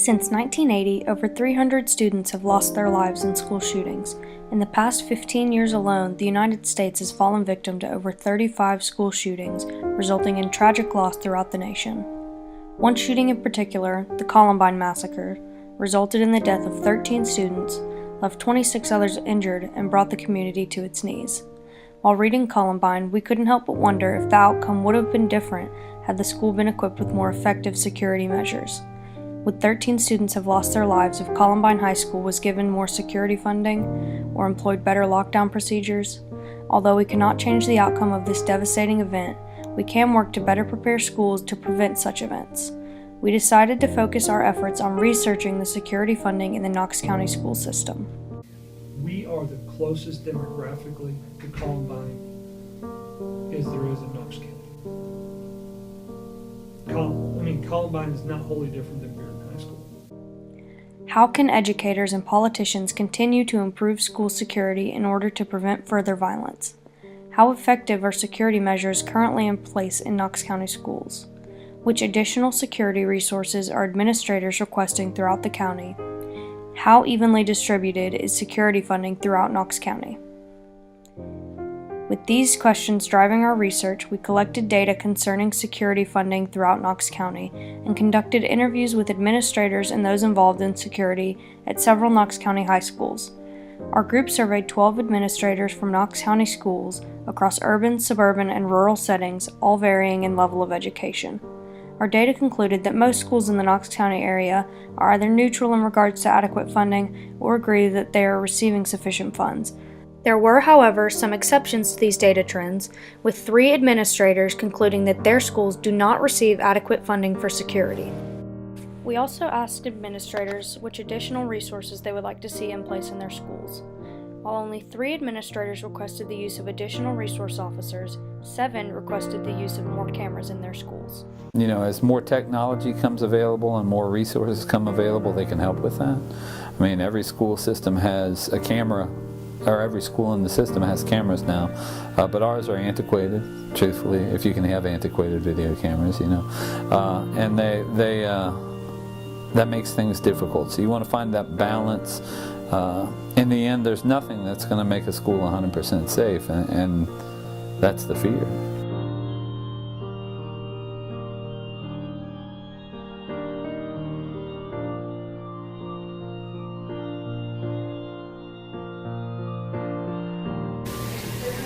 Since 1980, over 300 students have lost their lives in school shootings. In the past 15 years alone, the United States has fallen victim to over 35 school shootings, resulting in tragic loss throughout the nation. One shooting in particular, the Columbine Massacre, resulted in the death of 13 students, left 26 others injured, and brought the community to its knees. While reading Columbine, we couldn't help but wonder if the outcome would have been different had the school been equipped with more effective security measures. Would 13 students have lost their lives if Columbine High School was given more security funding or employed better lockdown procedures? Although we cannot change the outcome of this devastating event, we can work to better prepare schools to prevent such events. We decided to focus our efforts on researching the security funding in the Knox County school system. We are the closest demographically to Columbine as there is in Knox County. Columbine is not wholly different than Bearden High School. How can educators and politicians continue to improve school security in order to prevent further violence? How effective are security measures currently in place in Knox County schools? Which additional security resources are administrators requesting throughout the county? How evenly distributed is security funding throughout Knox County? With these questions driving our research, we collected data concerning security funding throughout Knox County and conducted interviews with administrators and those involved in security at several Knox County high schools. Our group surveyed 12 administrators from Knox County schools across urban, suburban, and rural settings, all varying in level of education. Our data concluded that most schools in the Knox County area are either neutral in regards to adequate funding or agree that they are receiving sufficient funds. There were, however, some exceptions to these data trends, with 3 administrators concluding that their schools do not receive adequate funding for security. We also asked administrators which additional resources they would like to see in place in their schools. While only 3 administrators requested the use of additional resource officers, 7 requested the use of more cameras in their schools. As more technology comes available and more resources come available, they can help with that. Every school system has a camera, or every school in the system has cameras now, but ours are antiquated, truthfully, if you can have antiquated video cameras, and that makes things difficult. So you want to find that balance. In the end, there's nothing that's going to make a school 100% safe, and that's the fear.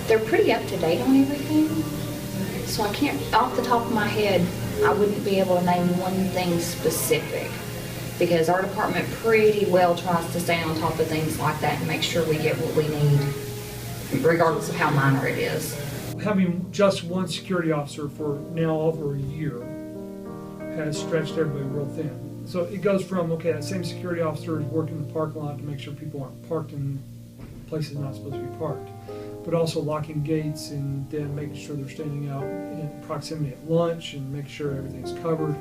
They're pretty up to date on everything, so I can't, off the top of my head, I wouldn't be able to name one thing specific, because our department pretty well tries to stay on top of things like that and make sure we get what we need, regardless of how minor it is. Having just one security officer for now over a year has stretched everybody real thin. So it goes from, okay, that same security officer is working the parking lot to make sure people aren't parked in places not supposed to be parked, but also locking gates and then making sure they're standing out in proximity at lunch and make sure everything's covered.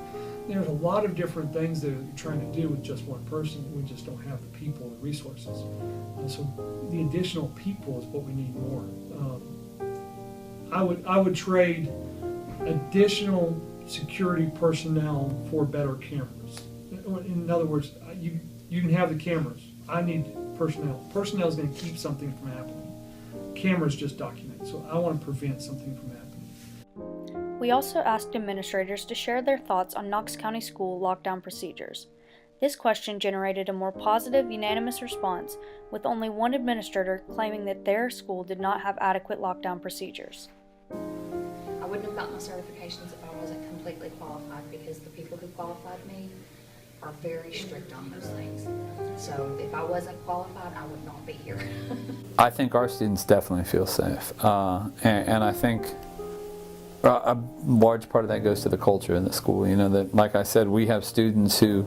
There's a lot of different things that you're trying to do with just one person. We just don't have the people, the resources. So the additional people is what we need more. I would trade additional security personnel for better cameras. In other words, you can have the cameras. I need personnel. Personnel is going to keep something from happening. Cameras just document. So I want to prevent something from happening. We also asked administrators to share their thoughts on Knox County school lockdown procedures. This question generated a more positive, unanimous response, with only one administrator claiming that their school did not have adequate lockdown procedures. I wouldn't have gotten my certifications if I wasn't completely qualified, because the people who qualified me are very strict on those things. So if I wasn't qualified, I would not be here. I think our students definitely feel safe, and I think a large part of that goes to the culture in the school. That, like I said, we have students who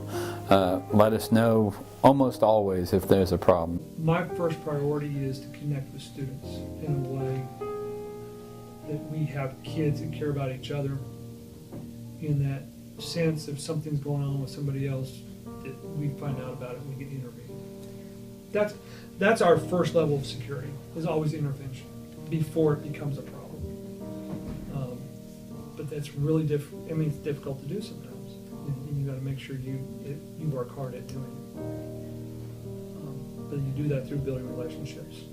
let us know almost always if there's a problem. My first priority is to connect with students in a way that we have kids that care about each other, in that sense if something's going on with somebody else, that we find out about it and we get intervened. That's our first level of security, is always intervention before it becomes a problem. But that's really it's difficult to do sometimes. and you got to make sure you work hard at doing it. But you do that through building relationships.